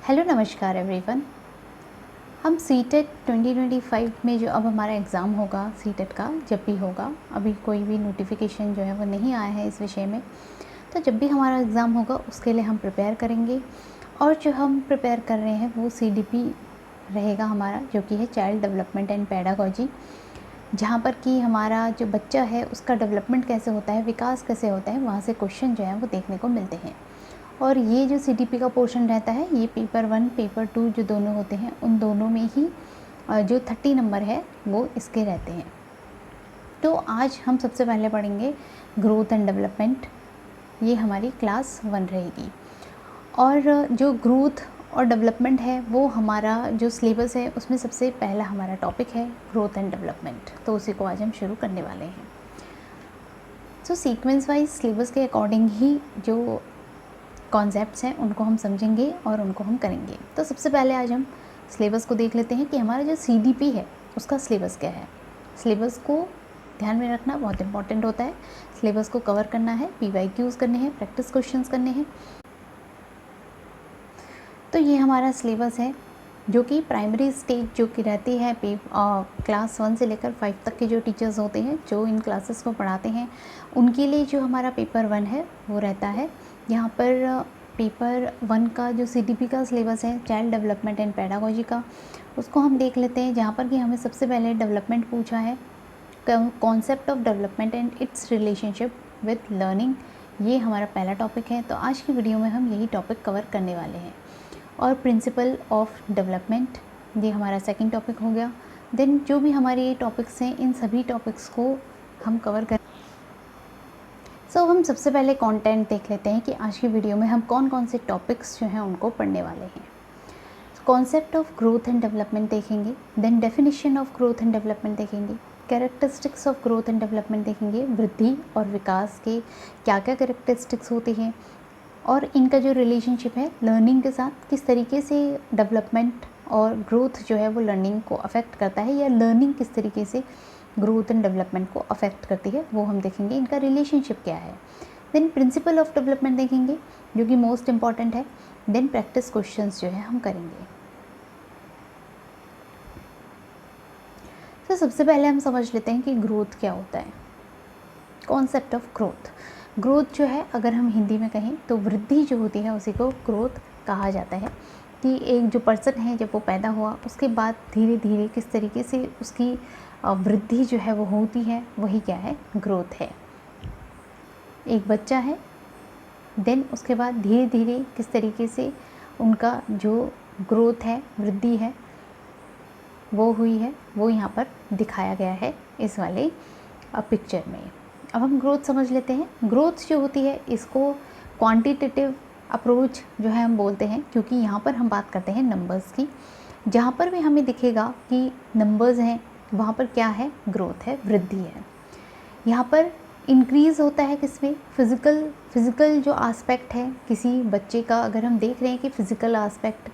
Hello नमस्कार everyone. हम CTET 2025 में जो अब हमारा एग्ज़ाम होगा सीटेट का, जब भी होगा, अभी कोई भी नोटिफिकेशन जो है वो नहीं आया है इस विषय में। तो जब भी हमारा एग्ज़ाम होगा उसके लिए हम प्रिपेयर करेंगे। और जो हम प्रिपेयर कर रहे हैं वो सीडीपी रहेगा हमारा, जो कि है चाइल्ड डेवलपमेंट एंड पेडागोजी, जहाँ पर कि हमारा जो बच्चा है उसका डेवलपमेंट कैसे होता है, विकास कैसे होता है, वहाँ से क्वेश्चन जो है वो देखने को मिलते हैं। और ये जो सीडीपी का पोर्शन रहता है, ये पेपर 1 पेपर 2 जो दोनों होते हैं उन दोनों में ही जो 30 नंबर है वो इसके रहते हैं। तो आज हम सबसे पहले पढ़ेंगे ग्रोथ एंड डेवलपमेंट। ये हमारी क्लास 1 रहेगी। और जो ग्रोथ और डेवलपमेंट है वो हमारा जो सिलेबस है उसमें सबसे पहला हमारा टॉपिक है ग्रोथ एंड डेवलपमेंट। तो उसी को आज हम शुरू करने वाले हैं। सो सीक्वेंस वाइज सिलेबस के अकॉर्डिंग ही जो कॉन्सेप्ट्स हैं उनको हम समझेंगे और उनको हम करेंगे। तो सबसे पहले आज हम सिलेबस को देख लेते हैं कि हमारा जो सीडीपी है उसका सिलेबस क्या है। सिलेबस को ध्यान में रखना बहुत इंपॉर्टेंट होता है। सिलेबस को कवर करना है, पीवाईक्यूज़ करने हैं, प्रैक्टिस क्वेश्चंस करने हैं। तो ये हमारा सिलेबस है जो कि प्राइमरी स्टेज जो कि रहती है क्लास 1 से लेकर 5 तक के जो टीचर्स होते हैं जो इन क्लासेस को पढ़ाते हैं उनके लिए जो हमारा पेपर 1 है वो रहता है। यहाँ पर पेपर 1 का जो सीडीपी का सिलेबस है चाइल्ड डेवलपमेंट एंड पेडागोजी का, उसको हम देख लेते हैं। जहाँ पर कि हमें सबसे पहले डेवलपमेंट पूछा है, concept of development and it's relationship with learning. ये हमारा पहला टॉपिक है। तो आज की वीडियो में हम यही टॉपिक कवर करने वाले हैं। और प्रिंसिपल ऑफ डेवलपमेंट, ये हमारा सेकंड टॉपिक हो गया। देन जो भी हमारे ये टॉपिक्स हैं इन सभी टॉपिक्स को हम कवर कर हम सबसे पहले कंटेंट देख लेते हैं कि आज की वीडियो में हम कौन कौन से टॉपिक्स जो हैं उनको पढ़ने वाले हैं। Concept of growth and development देखेंगे, then definition of growth and development देखेंगे, characteristics of growth and development देखेंगे, वृद्धि और विकास के क्या क्या कैरेक्टरिस्टिक्स होती हैं और इनका जो रिलेशनशिप है लर्निंग के साथ, किस तरीके से डेवलपमेंट और ग्रोथ जो है वो लर्निंग को अफेक्ट करता है या लर्निंग किस तरीके से ग्रोथ एंड डेवलपमेंट को अफेक्ट करती है, वो हम देखेंगे। इनका रिलेशनशिप क्या है। देन प्रिंसिपल ऑफ डेवलपमेंट देखेंगे जो कि मोस्ट इम्पॉर्टेंट है। देन प्रैक्टिस क्वेश्चंस जो है हम करेंगे। तो सबसे पहले हम समझ लेते हैं कि ग्रोथ क्या होता है। कॉन्सेप्ट ऑफ ग्रोथ, ग्रोथ जो है अगर हम हिंदी में कहें तो वृद्धि जो होती है उसी को ग्रोथ कहा जाता है। कि एक जो पर्सन है जब वो पैदा हुआ उसके बाद धीरे धीरे किस तरीके से उसकी वृद्धि जो है वो होती है, वही क्या है, ग्रोथ है। एक बच्चा है, देन उसके बाद धीरे धीरे किस तरीके से उनका जो ग्रोथ है, वृद्धि है, वो हुई है, वो यहाँ पर दिखाया गया है इस वाले पिक्चर में। अब हम ग्रोथ समझ लेते हैं। ग्रोथ जो होती है इसको क्वांटिटेटिव अप्रोच जो है हम बोलते हैं, क्योंकि यहाँ पर हम बात करते हैं नंबर्स की। जहाँ पर भी हमें दिखेगा कि नंबर्स हैं वहाँ पर क्या है, ग्रोथ है, वृद्धि है। यहाँ पर इंक्रीज़ होता है किसमें, फिज़िकल जो आस्पेक्ट है किसी बच्चे का, अगर हम देख रहे हैं कि फ़िज़िकल आस्पेक्ट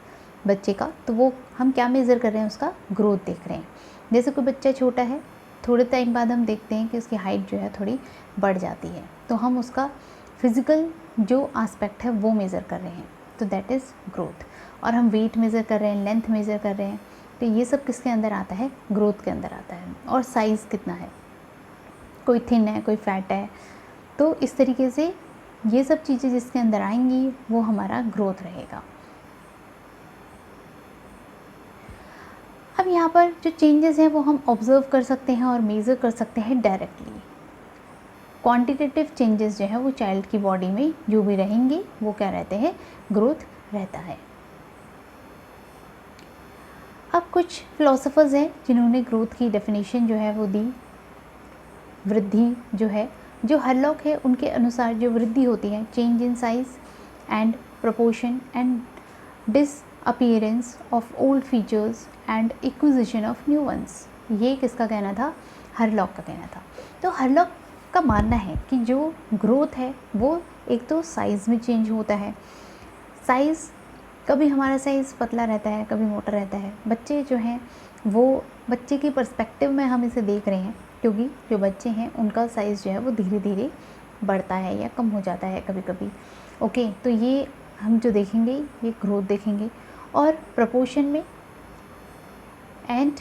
बच्चे का, तो वो हम क्या मेज़र कर रहे हैं, उसका ग्रोथ देख रहे हैं। जैसे कोई बच्चा छोटा है, थोड़े टाइम बाद हम देखते हैं कि उसकी हाइट जो है थोड़ी बढ़ जाती है, तो हम उसका फिज़िकल जो आस्पेक्ट है वो मेज़र कर रहे हैं, तो दैट इज़ ग्रोथ। और हम वेट मेज़र कर रहे हैं, लेंथ मेज़र कर रहे हैं, तो ये सब किसके अंदर आता है, ग्रोथ के अंदर आता है। और साइज़ कितना है, कोई थिन है, कोई फैट है, तो इस तरीके से ये सब चीज़ें जिसके अंदर आएंगी वो हमारा ग्रोथ रहेगा। अब यहाँ पर जो चेंजेस हैं वो हम ऑब्ज़र्व कर सकते हैं और मेज़र कर सकते हैं डायरेक्टली। क्वांटिटेटिव चेंजेस जो है वो चाइल्ड की बॉडी में जो भी रहेंगे वो क्या रहते हैं, ग्रोथ रहता है। अब कुछ फिलोसोफर्स हैं जिन्होंने ग्रोथ की डेफिनेशन जो है वो दी। वृद्धि जो है, जो हरलॉक है उनके अनुसार जो वृद्धि होती है, change in size and proportion and disappearance of old features and acquisition of new ones. ये किसका कहना था, हरलॉक का कहना था। तो हरलॉक का मानना है कि जो ग्रोथ है वो एक तो साइज़ में चेंज होता है। साइज़, कभी हमारा साइज़ पतला रहता है, कभी मोटा रहता है। बच्चे जो हैं वो बच्चे की पर्सपेक्टिव में हम इसे देख रहे हैं, क्योंकि जो बच्चे हैं उनका साइज़ जो है वो धीरे धीरे बढ़ता है या कम हो जाता है कभी कभी। ओके, तो ये हम जो देखेंगे ये ग्रोथ देखेंगे। और प्रपोर्शन में, एंड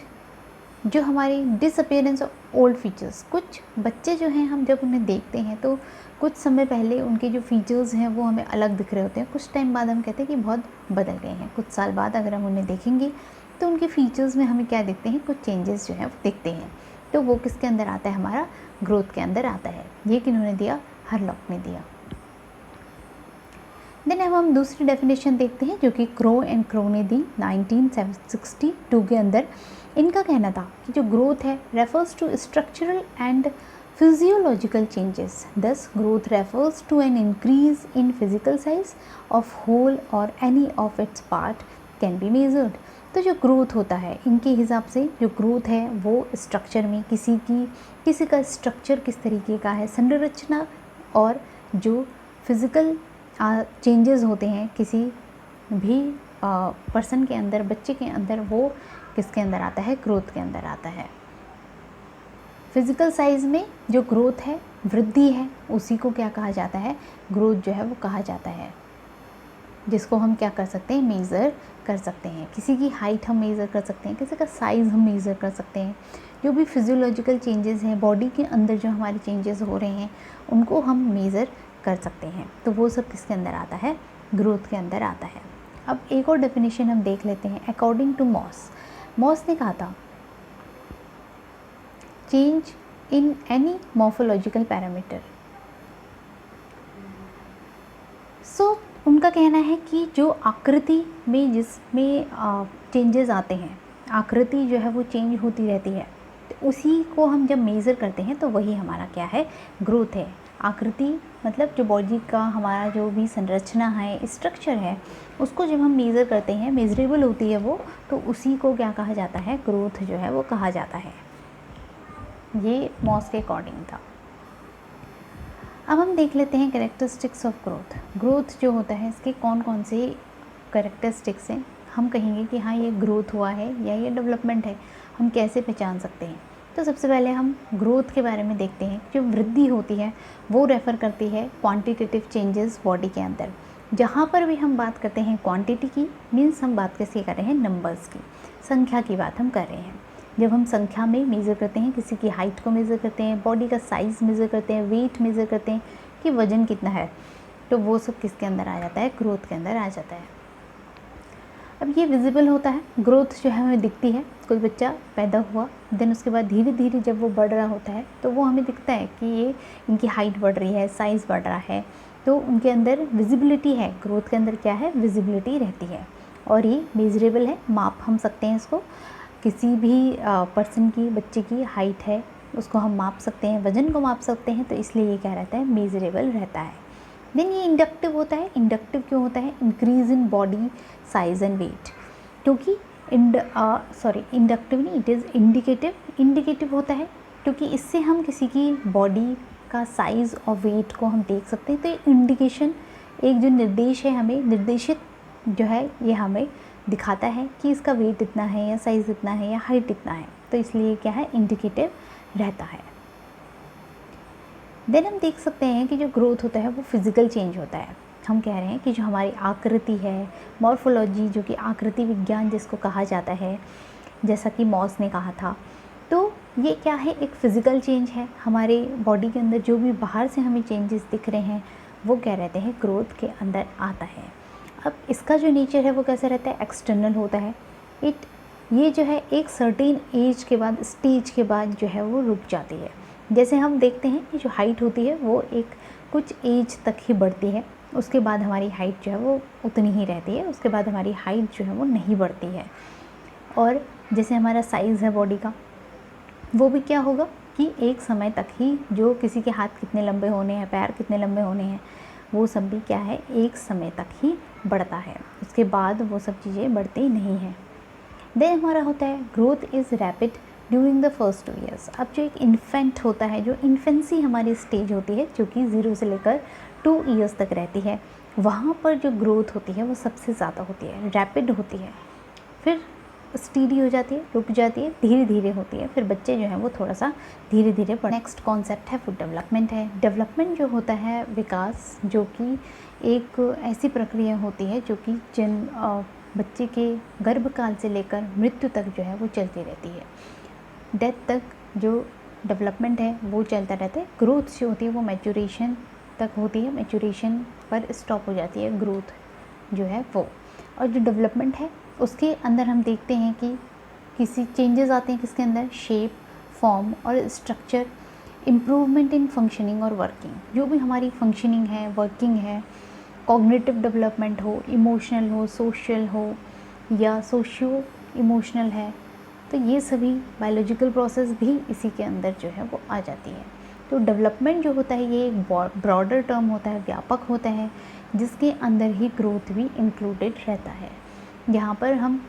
जो हमारी डिसअपियरेंस ऑफ ओल्ड फीचर्स। कुछ बच्चे जो हैं हम जब उन्हें देखते हैं तो कुछ समय पहले उनके जो फीचर्स हैं वो हमें अलग दिख रहे होते हैं, कुछ टाइम बाद हम कहते हैं कि बहुत बदल गए हैं। कुछ साल बाद अगर हम उन्हें देखेंगे तो उनके फीचर्स में हमें क्या दिखते हैं, कुछ चेंजेस जो हैं वो दिखते हैं। तो वो किसके अंदर आता है, हमारा ग्रोथ के अंदर आता है। ये किन्होंने दिया, हरलॉक ने दिया। देन अब हम दूसरी डेफिनेशन देखते हैं जो कि क्रो एंड क्रो ने दी 1962 के अंदर। इनका कहना था कि जो ग्रोथ है refers to structural and physiological changes, thus growth refers to an increase in physical size of whole or any of its part can be measured. तो जो ग्रोथ होता है इनके हिसाब से जो ग्रोथ है वो स्ट्रक्चर में किसी का स्ट्रक्चर किस तरीके का है, संरचना, और जो फिज़िकल चेंजेस होते हैं किसी भी पर्सन के अंदर, बच्चे के अंदर, वो किसके अंदर आता है, ग्रोथ के अंदर आता है। फिज़िकल साइज़ में जो ग्रोथ है, वृद्धि है, उसी को क्या कहा जाता है, ग्रोथ जो है वो कहा जाता है, जिसको हम क्या कर सकते हैं, मेज़र कर सकते हैं। किसी की हाइट हम मेज़र कर सकते हैं, किसी का साइज़ हम मेज़र कर सकते हैं। जो भी फिजियोलॉजिकल चेंजेस हैं, बॉडी के अंदर जो हमारे चेंजेस हो रहे हैं, उनको हम मेज़र कर सकते हैं। तो वो सब किसके अंदर आता है, ग्रोथ के अंदर आता है। अब एक और डेफिनेशन हम देख लेते हैं। अकॉर्डिंग टू मॉस ने कहा था change in any morphological parameter. So उनका कहना है कि जो आकृति में जिसमें चेंजेस आते हैं, आकृति जो है वो चेंज होती रहती है, तो उसी को हम जब मेज़र करते हैं तो वही हमारा क्या है, ग्रोथ है। आकृति मतलब जो बॉडी का हमारा जो भी संरचना है, स्ट्रक्चर है, उसको जब हम मेज़र करते हैं, मेजरेबल होती है वो, तो उसी को क्या कहा जाता है, ग्रोथ जो है वो कहा जाता है। ये मॉस के अकॉर्डिंग था। अब हम देख लेते हैं कैरेक्टरिस्टिक्स ऑफ ग्रोथ। ग्रोथ जो होता है इसके कौन कौन से कैरेक्टरिस्टिक्स हैं, हम कहेंगे कि हाँ ये ग्रोथ हुआ है या ये डेवलपमेंट है, हम कैसे पहचान सकते हैं। तो सबसे पहले हम ग्रोथ के बारे में देखते हैं। जो वृद्धि होती है वो रेफ़र करती है क्वांटिटेटिव चेंजेस बॉडी के अंदर। जहाँ पर भी हम बात करते हैं क्वांटिटी की, मीन्स हम बात कैसे कर रहे हैं, नंबर्स की, संख्या की बात हम कर रहे हैं। जब हम संख्या में मेज़र करते हैं, किसी की हाइट को मेज़र करते हैं, बॉडी का साइज़ मेज़र करते हैं, वेट मेज़र करते हैं कि वज़न कितना है, तो वो सब किसके अंदर आ जाता है, ग्रोथ के अंदर आ जाता है। अब ये विजिबल होता है, ग्रोथ जो है हमें दिखती है। कोई बच्चा पैदा हुआ, देन उसके बाद धीरे धीरे जब वो बढ़ रहा होता है तो वो हमें दिखता है कि ये इनकी हाइट बढ़ रही है, साइज़ बढ़ रहा है, तो उनके अंदर विजिबिलिटी है। ग्रोथ के अंदर क्या है, विजिबिलिटी रहती है, और ये मेजरेबल है, माप हम सकते हैं इसको। किसी भी पर्सन की, बच्चे की हाइट है, उसको हम माप सकते हैं, वज़न को माप सकते हैं, तो इसलिए ये क्या रहता है, मेजरेबल रहता है। देन ये इंडक्टिव होता है। इंडक्टिव क्यों होता है, increase in body size and weight, क्योंकि इंडक्टिव नहीं, इट इज़ इंडिकेटिव। इंडिकेटिव होता है क्योंकि इससे हम किसी की बॉडी का साइज़ और वेट को हम देख सकते हैं। तो ये इंडिकेशन, एक जो निर्देश है, हमें निर्देशित जो है ये हमें दिखाता है कि इसका वेट इतना है या साइज़ इतना है या हाइट इतना है, तो इसलिए क्या है, इंडिकेटिव रहता है। देन हम देख सकते हैं कि जो ग्रोथ होता है वो फिज़िकल चेंज होता है। हम कह रहे हैं कि जो हमारी आकृति है, मॉर्फोलॉजी, जो कि आकृति विज्ञान जिसको कहा जाता है, जैसा कि मॉस ने कहा था, तो ये क्या है, एक फ़िज़िकल चेंज है। हमारे बॉडी के अंदर जो भी बाहर से हमें चेंजेस दिख रहे हैं वो क्या रहते हैं, ग्रोथ के अंदर आता है। अब इसका जो नेचर है वो कैसा रहता है, एक्सटर्नल होता है। ये जो है एक सर्टेन एज के बाद, स्टेज के बाद जो है वो रुक जाती है। जैसे हम देखते हैं कि जो हाइट होती है वो एक कुछ एज तक ही बढ़ती है, उसके बाद हमारी हाइट जो है वो उतनी ही रहती है, उसके बाद हमारी हाइट जो है वो नहीं बढ़ती है। और जैसे हमारा साइज़ है बॉडी का, वो भी क्या होगा कि एक समय तक ही, जो किसी के हाथ कितने लंबे होने हैं, पैर कितने लंबे होने हैं, वो सब भी क्या है, एक समय तक ही बढ़ता है, उसके बाद वो सब चीज़ें बढ़ती नहीं हैं। देन हमारा होता है growth is rapid during the first 2 years. अब जो एक इन्फेंट होता है, जो इन्फेंसी हमारी स्टेज होती है, जो कि 0 से लेकर 2 ईयर्स तक रहती है, वहाँ पर जो ग्रोथ होती है वो सबसे ज़्यादा होती है, रैपिड होती है। फिर स्टीडी हो जाती है, रुक जाती है, धीरे धीरे होती है, फिर बच्चे जो हैं वो थोड़ा सा धीरे धीरे बढ़। नेक्स्ट कॉन्सेप्ट है फूड डेवलपमेंट है। डेवलपमेंट जो होता है, विकास, जो कि एक ऐसी प्रक्रिया होती है जो कि बच्चे के गर्भकाल से लेकर मृत्यु तक जो है वो चलती रहती है। डेथ तक जो डेवलपमेंट है वो चलता रहता है। ग्रोथ जो होती है वो मैच्योरेशन तक होती है, मैच्योरेशन पर स्टॉप हो जाती है ग्रोथ जो है वो। और जो डेवलपमेंट है उसके अंदर हम देखते हैं कि किसी चेंजेस आते हैं किसके अंदर, शेप, फॉर्म और स्ट्रक्चर, इम्प्रूवमेंट इन फंक्शनिंग और वर्किंग। जो भी हमारी फंक्शनिंग है, वर्किंग है, कॉग्निटिव डेवलपमेंट हो, इमोशनल हो, सोशल हो या सोशियो इमोशनल है, तो ये सभी बायोलॉजिकल प्रोसेस भी इसी के अंदर जो है वो आ जाती है। तो डेवलपमेंट जो होता है ये एक ब्रॉडर टर्म होता है, व्यापक होता है, जिसके अंदर ही ग्रोथ भी इंक्लूडेड रहता है। यहाँ पर हम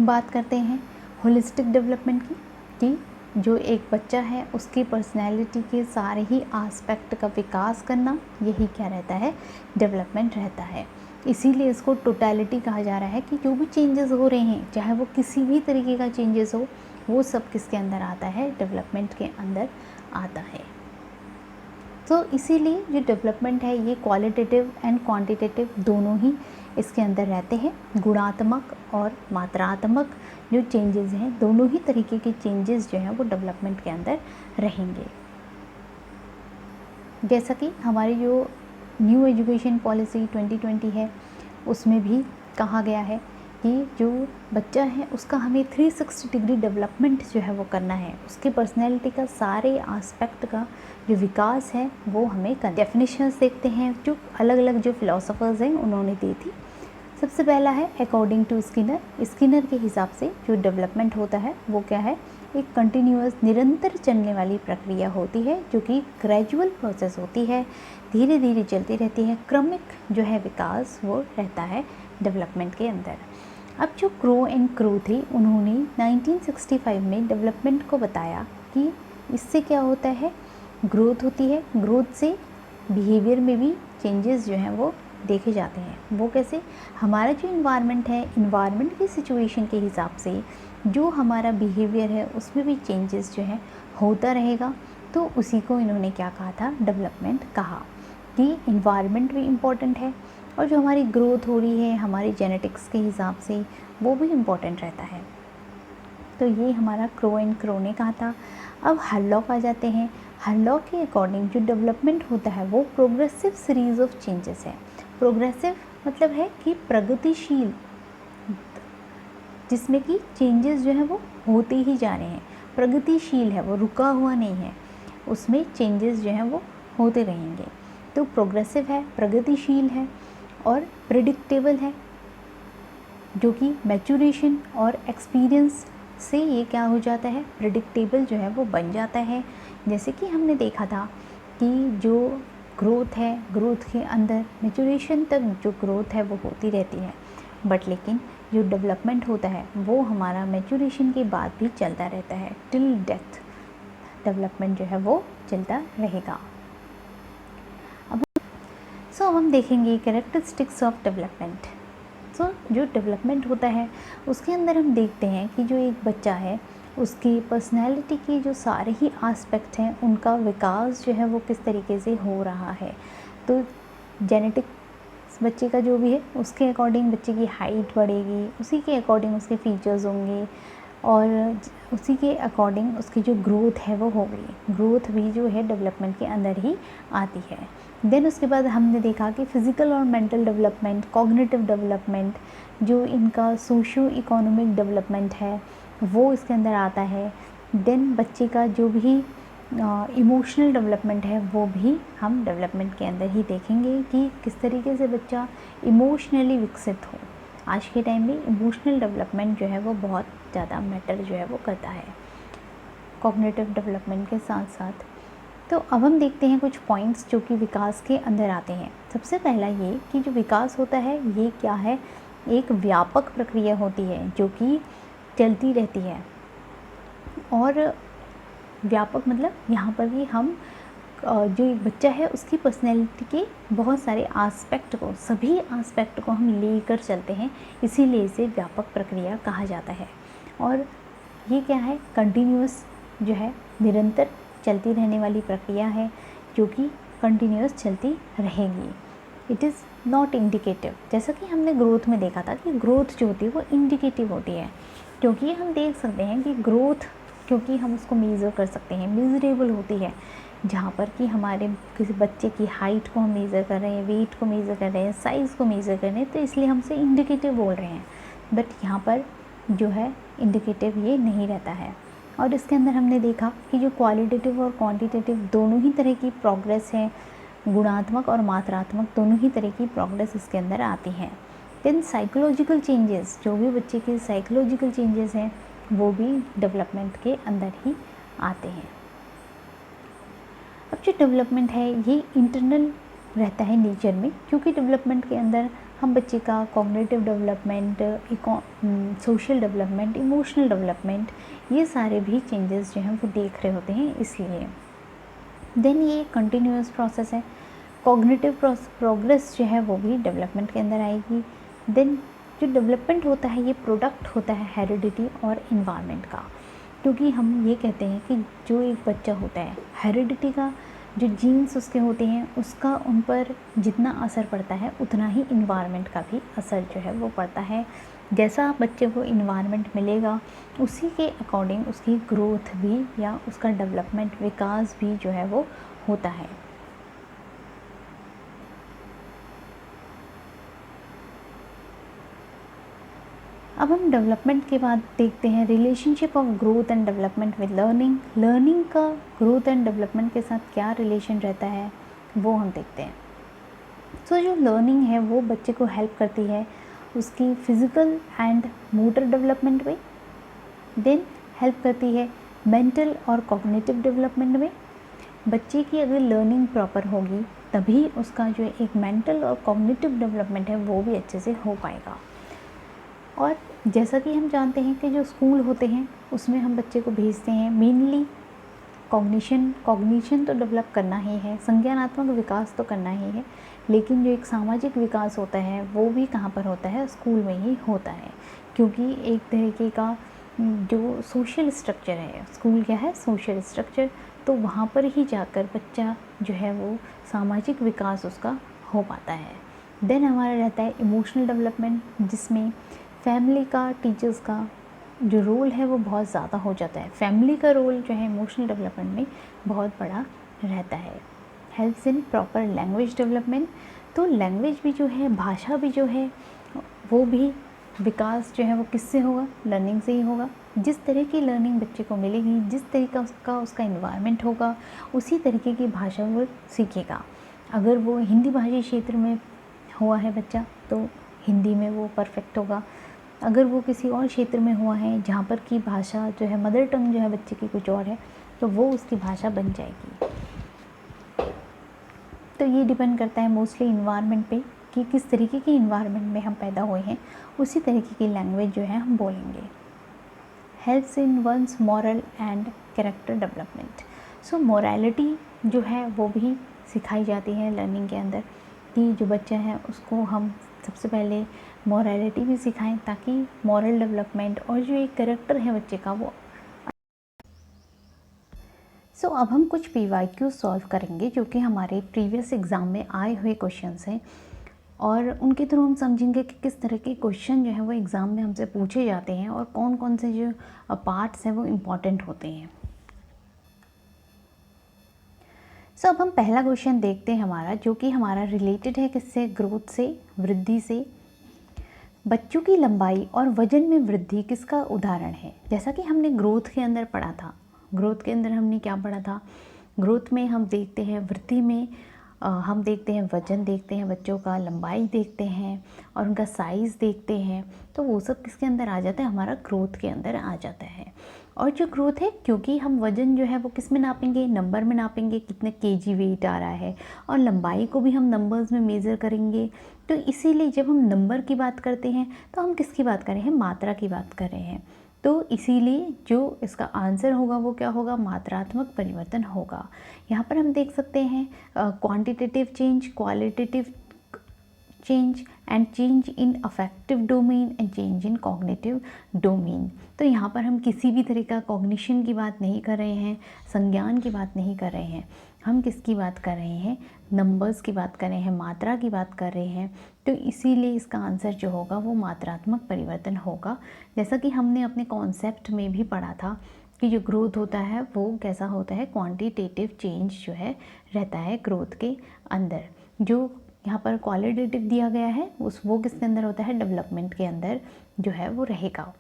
बात करते हैं होलिस्टिक डेवलपमेंट की, कि जो एक बच्चा है उसकी पर्सनैलिटी के सारे ही आस्पेक्ट का विकास करना, यही क्या रहता है, डेवलपमेंट रहता है। इसीलिए इसको टोटलिटी कहा जा रहा है कि जो भी चेंजेस हो रहे हैं, चाहे वो किसी भी तरीके का चेंजेस हो, वो सब किसके अंदर आता है, डेवलपमेंट के अंदर आता है। तो इसीलिए जो डेवलपमेंट है ये क्वालिटेटिव एंड क्वांटिटेटिव दोनों ही इसके अंदर रहते हैं। गुणात्मक और मात्रात्मक जो चेंजेस हैं, दोनों ही तरीके के चेंजेस जो हैं वो डेवलपमेंट के अंदर रहेंगे। जैसा कि हमारी जो न्यू एजुकेशन पॉलिसी 2020 है उसमें भी कहा गया है कि जो बच्चा है उसका हमें 360 डिग्री डेवलपमेंट जो है वो करना है, उसकी पर्सनैलिटी का सारे आस्पेक्ट का जो विकास है वो हमें करना। डेफिनेशंस देखते हैं जो अलग अलग जो फिलोसोफर्स हैं उन्होंने दी थी। सबसे पहला है अकॉर्डिंग टू स्किनर। स्किनर के हिसाब से जो डेवलपमेंट होता है वो क्या है, एक कंटिन्यूअस निरंतर चलने वाली प्रक्रिया होती है, जो कि ग्रेजुअल प्रोसेस होती है, धीरे धीरे चलती रहती है, क्रमिक जो है विकास वो रहता है डेवलपमेंट के अंदर। अब जो क्रो एंड क्रो थी, उन्होंने 1965 में डेवलपमेंट को बताया कि इससे क्या होता है, ग्रोथ होती है, ग्रोथ से बिहेवियर में भी चेंजेस जो हैं वो देखे जाते हैं। वो कैसे, हमारा जो इन्वायरमेंट है, इन्वायरमेंट की सिचुएशन के हिसाब से जो हमारा बिहेवियर है उसमें भी चेंजेस जो है होता रहेगा। तो उसी को इन्होंने क्या कहा था, डेवलपमेंट कहा, कि इन्वायरमेंट भी इम्पॉर्टेंट है और जो हमारी ग्रोथ हो रही है हमारी जेनेटिक्स के हिसाब से वो भी इम्पॉर्टेंट रहता है। तो ये हमारा क्रो एंड क्रो ने कहा था। अब हरलॉक आ जाते हैं। हरलॉक के अकॉर्डिंग जो डेवलपमेंट होता है वो प्रोग्रेसिव सीरीज ऑफ चेंजेस है। प्रोग्रेसिव मतलब है कि प्रगतिशील, जिसमें कि चेंजेस जो है वो होते ही जा रहे हैं, प्रगतिशील है, वो रुका हुआ नहीं है, उसमें चेंजेस जो हैं वो होते रहेंगे। तो प्रोग्रेसिव है, प्रगतिशील है और प्रिडिक्टेबल है, जो कि मैच्योरेशन और एक्सपीरियंस से ये क्या हो जाता है, प्रिडिक्टेबल जो है वो बन जाता है। जैसे कि हमने देखा था कि जो ग्रोथ है, ग्रोथ के अंदर मैच्योरेशन तक जो ग्रोथ है वो होती रहती है, बट लेकिन जो डेवलपमेंट होता है वो हमारा मैच्योरेशन के बाद भी चलता रहता है, टिल डेथ डेवलपमेंट जो है वो चलता रहेगा। अब हम देखेंगे कैरेक्टरिस्टिक्स ऑफ डेवलपमेंट। जो डेवलपमेंट होता है उसके अंदर हम देखते हैं कि जो एक बच्चा है उसकी पर्सनैलिटी की जो सारे ही आस्पेक्ट हैं उनका विकास जो है वो किस तरीके से हो रहा है। तो जेनेटिक्स बच्चे का जो भी है उसके अकॉर्डिंग बच्चे की हाइट बढ़ेगी, उसी के अकॉर्डिंग उसके फीचर्स होंगे और उसी के अकॉर्डिंग उसकी जो ग्रोथ है वो होगी। ग्रोथ भी जो है डेवलपमेंट के अंदर ही आती है। देन उसके बाद हमने देखा कि फ़िज़िकल और मेंटल डेवलपमेंट, कॉग्निटिव डेवलपमेंट, जो इनका सोशियो इकोनॉमिक डेवलपमेंट है वो इसके अंदर आता है। देन बच्चे का जो भी इमोशनल डेवलपमेंट है वो भी हम डेवलपमेंट के अंदर ही देखेंगे कि किस तरीके से बच्चा इमोशनली विकसित हो। आज के टाइम में इमोशनल डेवलपमेंट जो है वो बहुत ज़्यादा मैटर जो है वो करता है कॉग्निटिव डेवलपमेंट के साथ साथ। तो अब हम देखते हैं कुछ पॉइंट्स जो कि विकास के अंदर आते हैं। सबसे पहला ये कि जो विकास होता है ये क्या है, एक व्यापक प्रक्रिया होती है जो कि चलती रहती है। और व्यापक मतलब यहाँ पर भी हम जो एक बच्चा है उसकी पर्सनैलिटी के बहुत सारे आस्पेक्ट को, सभी आस्पेक्ट को हम लेकर चलते हैं, इसीलिए इसे व्यापक प्रक्रिया कहा जाता है। और ये क्या है, कंटिन्यूअस जो है निरंतर चलती रहने वाली प्रक्रिया है जो कि कंटिन्यूअस चलती रहेगी। It is not indicative. जैसा कि हमने ग्रोथ में देखा था कि ग्रोथ जो होती है वो इंडिकेटिव होती है, क्योंकि हम देख सकते हैं कि ग्रोथ, क्योंकि हम उसको मेज़र कर सकते हैं, मेज़रेबल होती है। जहाँ पर कि हमारे किसी बच्चे की हाइट को हम मेज़र कर रहे हैं, वेट को मेज़र कर रहे हैं, साइज़ को मेज़र कर रहे हैं, तो इसलिए हमसे इंडिकेटिव बोल रहे हैं। बट यहाँ पर जो है इंडिकेटिव ये नहीं रहता है। और इसके अंदर हमने देखा कि जो क्वालिटेटिव और क्वांटिटेटिव दोनों ही तरह की प्रोग्रेस है, गुणात्मक और मात्रात्मक दोनों ही तरह की प्रोग्रेस इसके अंदर आती हैं। देन साइकोलॉजिकल चेंजेस, जो भी बच्चे के साइकोलॉजिकल चेंजेस हैं वो भी डेवलपमेंट के अंदर ही आते हैं। अब जो डेवलपमेंट है ये इंटरनल रहता है नेचर में, क्योंकि डेवलपमेंट के अंदर हम बच्चे का cognitive development, social development, emotional development, ये सारे भी चेंजेस जो हैं वो देख रहे होते हैं। इसलिए देन ये कंटिन्यूअस प्रोसेस है। कॉग्निटिव प्रोग्रेस जो है वो भी डेवलपमेंट के अंदर आएगी। देन जो डेवलपमेंट होता है ये प्रोडक्ट होता है हेरिडिटी और इन्वायरमेंट का, क्योंकि हम ये कहते हैं कि जो एक बच्चा होता है, हेरिडिटी का जो जीन्स उसके होते हैं उसका उन पर जितना असर पड़ता है उतना ही इन्वायरमेंट का भी असर जो है वो पड़ता है। जैसा बच्चे को इन्वायरमेंट मिलेगा उसी के अकॉर्डिंग उसकी ग्रोथ भी या उसका डेवलपमेंट, विकास भी जो है वो होता है। अब हम डेवलपमेंट के बाद देखते हैं relationship of growth and development with learning. Learning का ग्रोथ एंड डेवलपमेंट के साथ क्या रिलेशन रहता है वो हम देखते हैं। सो जो लर्निंग है वो बच्चे को हेल्प करती है उसकी फिज़िकल एंड मोटर डेवलपमेंट में। देन हेल्प करती है मेंटल और कॉग्निटिव डेवलपमेंट में। बच्चे की अगर लर्निंग प्रॉपर होगी तभी उसका जो एक मेंटल और कॉग्निटिव डेवलपमेंट है वो भी अच्छे से हो पाएगा। और जैसा कि हम जानते हैं कि जो स्कूल होते हैं उसमें हम बच्चे को भेजते हैं मेनली कॉग्निशन तो डेवलप करना ही है, संज्ञानात्मक विकास तो करना ही है, लेकिन जो एक सामाजिक विकास होता है वो भी कहाँ पर होता है, स्कूल में ही होता है। क्योंकि एक तरीके का जो सोशल स्ट्रक्चर है, स्कूल क्या है, सोशल स्ट्रक्चर, तो वहाँ पर ही जाकर बच्चा जो है वो सामाजिक विकास उसका हो पाता है। देन हमारा रहता है इमोशनल डेवलपमेंट, जिसमें फैमिली का, टीचर्स का जो रोल है वो बहुत ज़्यादा हो जाता है। फैमिली का रोल जो है इमोशनल डेवलपमेंट में बहुत बड़ा रहता है। Helps in proper language development, तो लैंग्वेज भी जो है, भाषा भी जो है वो भी विकास जो है वो किससे होगा, लर्निंग से ही होगा। जिस तरह की लर्निंग बच्चे को मिलेगी, जिस तरीका उसका इन्वायरमेंट होगा, उसी तरीके की भाषा वो सीखेगा। अगर वो हिंदी भाषी क्षेत्र में हुआ है बच्चा तो हिंदी में वो परफेक्ट होगा। अगर वो किसी और क्षेत्र में हुआ है जहाँ पर की भाषा जो है, मदर टंग जो है बच्चे की कुछ और है, तो वो उसकी भाषा बन जाएगी। तो ये डिपेंड करता है मोस्टली इन्वायरमेंट पे कि किस तरीके के इन्वायरमेंट में हम पैदा हुए हैं, उसी तरीके की लैंग्वेज जो है हम बोलेंगे। Helps in one's moral and character development, so morality जो है वो भी सिखाई जाती है लर्निंग के अंदर, कि जो बच्चा है उसको हम सबसे पहले मोरालिटी भी सिखाएं ताकि मॉरल डेवलपमेंट और जो एक कैरेक्टर है बच्चे का वो। सो अब हम कुछ PYQ सॉल्व करेंगे जो कि हमारे प्रीवियस एग्ज़ाम में आए हुए क्वेश्चंस हैं, और उनके थ्रू हम समझेंगे कि किस तरह के क्वेश्चन जो है वो एग्ज़ाम में हमसे पूछे जाते हैं और कौन कौन से जो पार्ट्स हैं वो इम्पॉर्टेंट होते हैं। सो अब हम पहला क्वेश्चन देखते हैं हमारा, जो कि हमारा रिलेटेड है किससे, ग्रोथ से, वृद्धि से। बच्चों की लंबाई और वजन में वृद्धि किसका उदाहरण है। जैसा कि हमने ग्रोथ के अंदर पढ़ा था, ग्रोथ के अंदर हमने क्या पढ़ा था, ग्रोथ में हम देखते हैं, वृद्धि में हम देखते हैं वजन देखते हैं बच्चों का, लंबाई देखते हैं और उनका साइज़ देखते हैं, तो वो सब किसके अंदर आ जाता है, हमारा ग्रोथ के अंदर आ जाता है। और जो ग्रोथ है, क्योंकि हम वज़न जो है वो किस में नापेंगे, नंबर में नापेंगे, कितने kg वेट आ रहा है, और लंबाई को भी हम नंबर्स में मेज़र करेंगे। तो इसीलिए जब हम नंबर की बात करते हैं तो हम किसकी बात कर रहे हैं, मात्रा की बात कर रहे हैं। तो इसीलिए जो इसका आंसर होगा वो क्या होगा, मात्रात्मक परिवर्तन होगा। यहाँ पर हम देख सकते हैं quantitative change, qualitative change and change in affective domain and change in cognitive domain. तो यहाँ पर हम किसी भी तरह का कॉग्निशन की बात नहीं कर रहे हैं, संज्ञान की बात नहीं कर रहे हैं, हम किसकी बात कर रहे हैं, नंबर्स की बात कर रहे हैं, मात्रा की बात कर रहे हैं। तो इसीलिए इसका आंसर जो होगा वो मात्रात्मक परिवर्तन होगा। जैसा कि हमने अपने कॉन्सेप्ट में भी पढ़ा था कि जो ग्रोथ होता है वो कैसा होता है, क्वांटिटेटिव चेंज जो है रहता है ग्रोथ के अंदर। जो यहाँ पर क्वालिटेटिव दिया गया है वो किसके अंदर होता है, डेवलपमेंट के अंदर जो है वो रहेगा।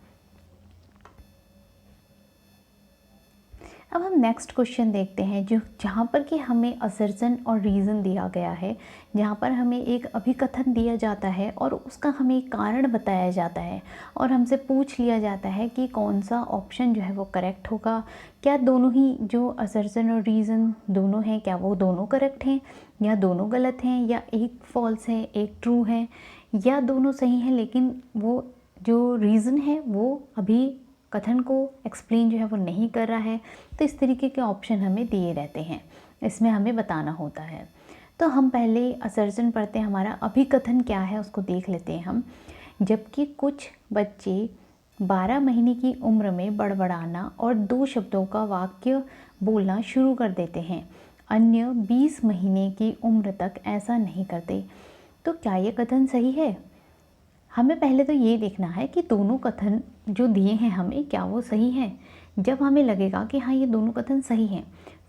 अब हम नेक्स्ट क्वेश्चन देखते हैं, जो जहाँ पर कि हमें असर्शन और रीज़न दिया गया है, जहाँ पर हमें एक अभिकथन दिया जाता है और उसका हमें कारण बताया जाता है और हमसे पूछ लिया जाता है कि कौन सा ऑप्शन जो है वो करेक्ट होगा। क्या दोनों ही जो असर्शन और रीज़न दोनों हैं, क्या वो दोनों करेक्ट हैं या दोनों गलत हैं, या एक फॉल्स है एक ट्रू है, या दोनों सही हैं लेकिन वो जो रीज़न है वो अभी कथन को एक्सप्लेन जो है वो नहीं कर रहा है। तो इस तरीके के ऑप्शन हमें दिए रहते हैं, इसमें हमें बताना होता है। तो हम पहले असर्शन पढ़ते हैं, हमारा अभिकथन क्या है उसको देख लेते हैं हम। जबकि कुछ बच्चे 12 महीने की उम्र में बड़बड़ाना और 2 शब्दों का वाक्य बोलना शुरू कर देते हैं, अन्य 20 महीने की उम्र तक ऐसा नहीं करते। तो क्या ये कथन सही है? हमें पहले तो ये देखना है कि दोनों कथन जो दिए हैं हमें क्या वो सही हैं। जब हमें लगेगा कि हाँ ये दोनों कथन सही हैं,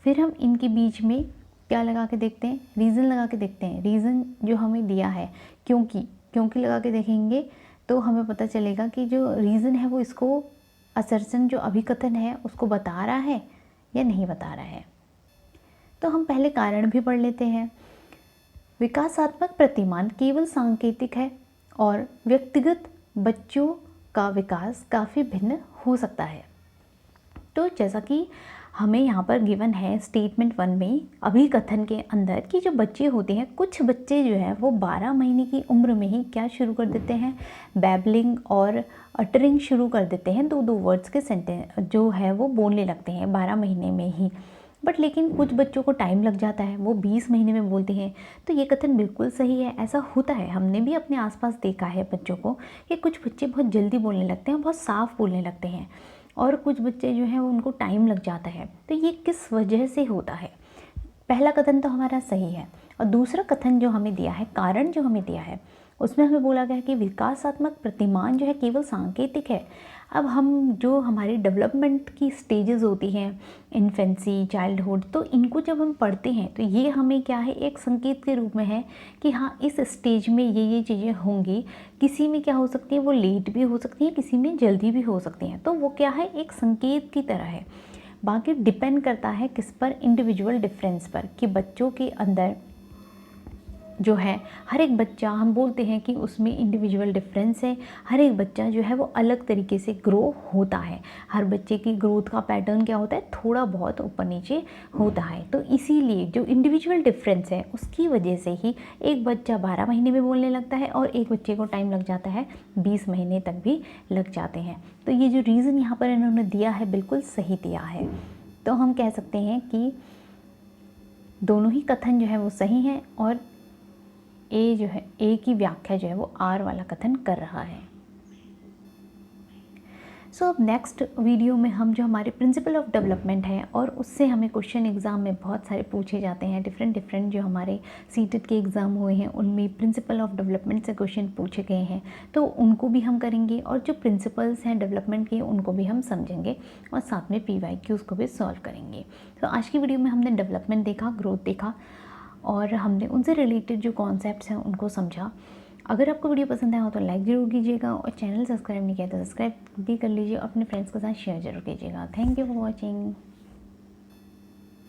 फिर हम इनके बीच में क्या लगा के देखते हैं, रीज़न लगा के देखते हैं। रीज़न जो हमें दिया है क्योंकि लगा के देखेंगे तो हमें पता चलेगा कि जो रीज़न है वो इसको असर्शन जो अभिकथन है उसको बता रहा है या नहीं बता रहा है। तो हम पहले कारण भी पढ़ लेते हैं। विकासात्मक प्रतिमान केवल सांकेतिक है और व्यक्तिगत बच्चों का विकास काफ़ी भिन्न हो सकता है। तो जैसा कि हमें यहाँ पर गिवन है स्टेटमेंट 1 में अभिकथन के अंदर कि जो बच्चे होते हैं, कुछ बच्चे जो है वो 12 महीने की उम्र में ही क्या शुरू कर देते हैं, बैबलिंग और अटरिंग शुरू कर देते हैं, दो वर्ड्स के सेंटेंस जो है वो बोलने लगते हैं 12 महीने में ही। बट लेकिन कुछ बच्चों को टाइम लग जाता है, वो 20 महीने में बोलते हैं। तो ये कथन बिल्कुल सही है, ऐसा होता है। हमने भी अपने आसपास देखा है बच्चों को कि कुछ बच्चे बहुत जल्दी बोलने लगते हैं, बहुत साफ बोलने लगते हैं, और कुछ बच्चे जो हैं वो उनको टाइम लग जाता है। तो ये किस वजह से होता है? पहला कथन तो हमारा सही है, और दूसरा कथन जो हमें दिया है, कारण जो हमें दिया है, उसमें हमें बोला गया है कि विकासात्मक प्रतिमान जो है केवल सांकेतिक है। अब हम जो हमारी डेवलपमेंट की स्टेजेस होती हैं, इन्फेंसी, चाइल्डहुड, तो इनको जब हम पढ़ते हैं तो ये हमें क्या है, एक संकेत के रूप में है कि हाँ इस स्टेज में ये चीज़ें होंगी। किसी में क्या हो सकती है, वो लेट भी हो सकती है, किसी में जल्दी भी हो सकती हैं। तो वो क्या है, एक संकेत की तरह है। बाकी डिपेंड करता है किस पर, इंडिविजुअल डिफरेंस पर, कि बच्चों के अंदर जो है हर एक बच्चा, हम बोलते हैं कि उसमें इंडिविजुअल डिफरेंस है। हर एक बच्चा जो है वो अलग तरीके से ग्रो होता है। हर बच्चे की ग्रोथ का पैटर्न क्या होता है, थोड़ा बहुत ऊपर नीचे होता है। तो इसीलिए जो इंडिविजुअल डिफरेंस है उसकी वजह से ही एक बच्चा 12 महीने में बोलने लगता है और एक बच्चे को टाइम लग जाता है, 20 महीने तक भी लग जाते हैं। तो ये जो रीज़न यहाँ पर इन्होंने दिया है बिल्कुल सही दिया है। तो हम कह सकते हैं कि दोनों ही कथन जो है वो सही हैं, और ए जो है, ए की व्याख्या जो है वो आर वाला कथन कर रहा है। सो अब नेक्स्ट वीडियो में हम जो हमारे प्रिंसिपल ऑफ डेवलपमेंट है, और उससे हमें क्वेश्चन एग्ज़ाम में बहुत सारे पूछे जाते हैं, डिफरेंट जो हमारे सीटेट के एग्ज़ाम हुए हैं उनमें प्रिंसिपल ऑफ डेवलपमेंट से क्वेश्चन पूछे गए हैं, तो उनको भी हम करेंगे, और जो प्रिंसिपल्स हैं डेवलपमेंट के उनको भी हम समझेंगे, और साथ में PYQs को भी सॉल्व करेंगे। तो आज की वीडियो में हमने डेवलपमेंट देखा, ग्रोथ देखा, और हमने उनसे रिलेटेड जो कॉन्सेप्ट्स हैं उनको समझा। अगर आपको वीडियो पसंद आया हो तो लाइक ज़रूर कीजिएगा, और चैनल सब्सक्राइब नहीं किया तो सब्सक्राइब भी कर लीजिए, अपने फ्रेंड्स के साथ शेयर ज़रूर कीजिएगा। Thank you for watching.